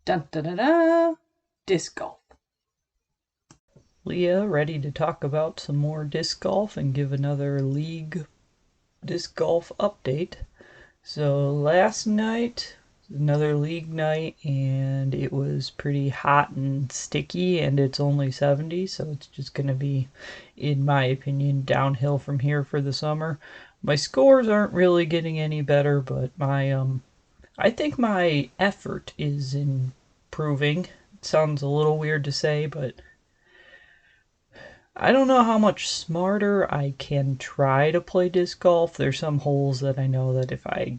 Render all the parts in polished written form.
Dun, da, da, da. Disc golf. Leah, ready to talk about some more disc golf and give another league disc golf update. So last night, another league night, and it was pretty hot and sticky, and it's only 70, so it's just going to be, in my opinion, downhill from here for the summer. My scores aren't really getting any better, but I think my effort is improving. It sounds a little weird to say, but I don't know how much smarter I can try to play disc golf. There's some holes that I know that if I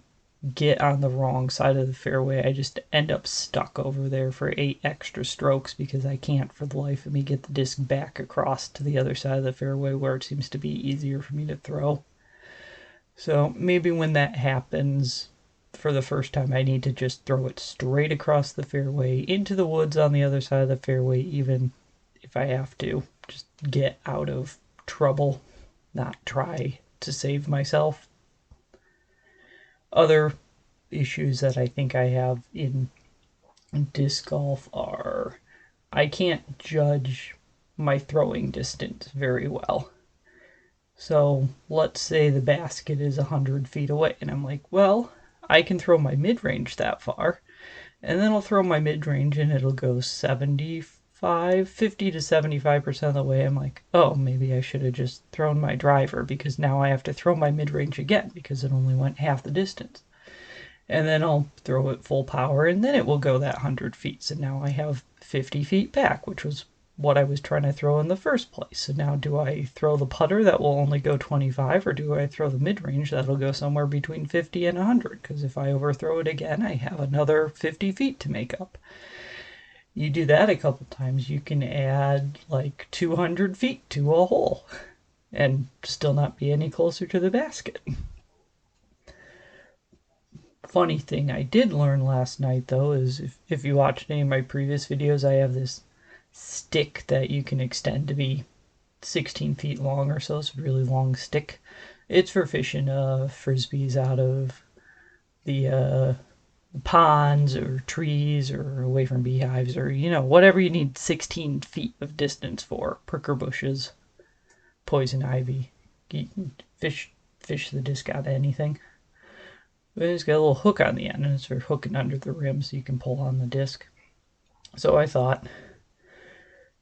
get on the wrong side of the fairway, I just end up stuck over there for 8 extra strokes because I can't for the life of me get the disc back across to the other side of the fairway where it seems to be easier for me to throw. So maybe when that happens for the first time, I need to just throw it straight across the fairway into the woods on the other side of the fairway, even if I have to. Just get out of trouble, not try to save myself. Other issues that I think I have in disc golf are I can't judge my throwing distance very well. So let's say the basket is 100 feet away, and I'm like, well, I can throw my mid range that far. And then I'll throw my mid range and it'll go 50 to 75% of the way. I'm like, oh, maybe I should have just thrown my driver because now I have to throw my mid range again because it only went half the distance. And then I'll throw it full power and then it will go that 100 feet. So now I have 50 feet back, which was what I was trying to throw in the first place. So now do I throw the putter that will only go 25 or do I throw the mid-range that'll go somewhere between 50 and 100? Because if I overthrow it again, I have another 50 feet to make up. You do that a couple times, you can add like 200 feet to a hole and still not be any closer to the basket. Funny thing I did learn last night though is if you watched any of my previous videos, I have this stick that you can extend to be 16 feet long or so. It's a really long stick. It's for fishing frisbees out of the ponds or trees or away from beehives or whatever you need 16 feet of distance for. Pricker bushes, poison ivy. You can fish the disc out of anything. But it's got a little hook on the end and it's for hooking under the rim so you can pull on the disc. So I thought,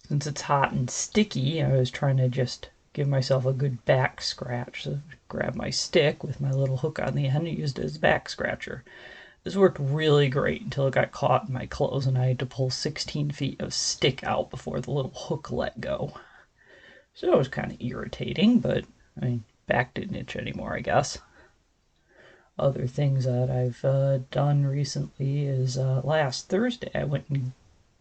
since it's hot and sticky, I was trying to just give myself a good back scratch. So grab my stick with my little hook on the end and used it as a back scratcher. This worked really great until it got caught in my clothes and I had to pull 16 feet of stick out before the little hook let go. So it was kind of irritating, but I mean, back didn't itch anymore, I guess. Other things that I've done recently is last Thursday I went and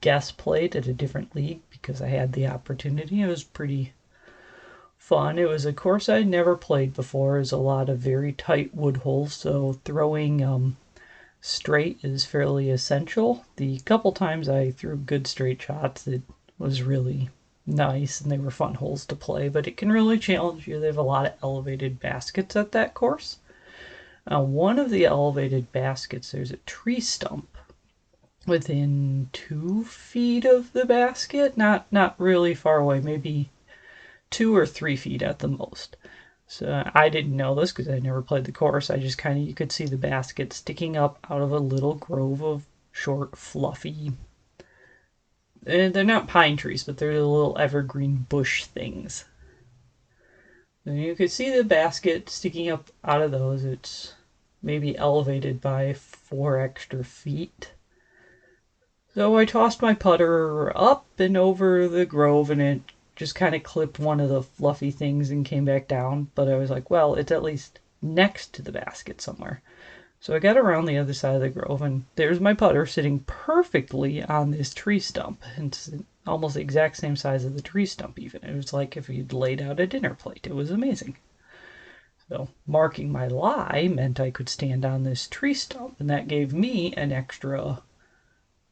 guest played at a different league because I had the opportunity. It was pretty fun. It was a course I'd never played before. It was a lot of very tight wood holes, so throwing straight is fairly essential. The couple times I threw good straight shots, it was really nice and they were fun holes to play, but it can really challenge you. They have a lot of elevated baskets at that course. One of the elevated baskets, there's a tree stump within 2 feet of the basket, not really far away, maybe 2 or 3 feet at the most. So I didn't know this because I never played the course. I just you could see the basket sticking up out of a little grove of short, fluffy. They're not pine trees, but they're the little evergreen bush things. And you could see the basket sticking up out of those. It's maybe elevated by 4 extra feet. So I tossed my putter up and over the grove and it just kind of clipped one of the fluffy things and came back down. But I was like, well, it's at least next to the basket somewhere. So I got around the other side of the grove and there's my putter sitting perfectly on this tree stump. It's almost the exact same size as the tree stump even. It was like if you'd laid out a dinner plate. It was amazing. So marking my lie meant I could stand on this tree stump and that gave me an extra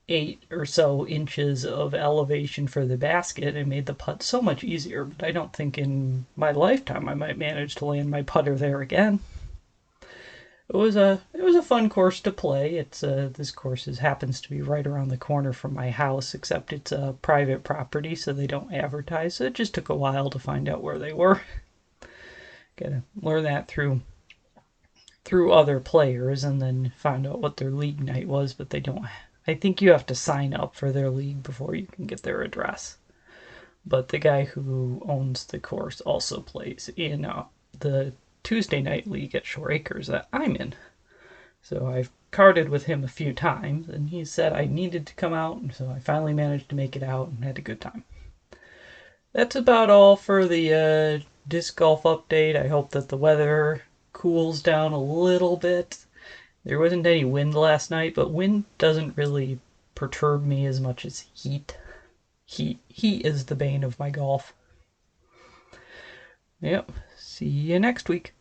8 or so inches of elevation for the basket and made the putt so much easier. But I don't think in my lifetime I might manage to land my putter there again. it was a fun course to play. This course happens to be right around the corner from my house, except it's a private property, so they don't advertise. So it just took a while to find out where they were. Gotta learn that through other players, and then find out what their league night was. But they don't. I think you have to sign up for their league before you can get their address. But the guy who owns the course also plays in the Tuesday night league at Shore Acres that I'm in. So I've carded with him a few times, and he said I needed to come out, and so I finally managed to make it out and had a good time. That's about all for the disc golf update. I hope that the weather cools down a little bit. There wasn't any wind last night, but wind doesn't really perturb me as much as heat. Heat is the bane of my golf. Yep. See you next week.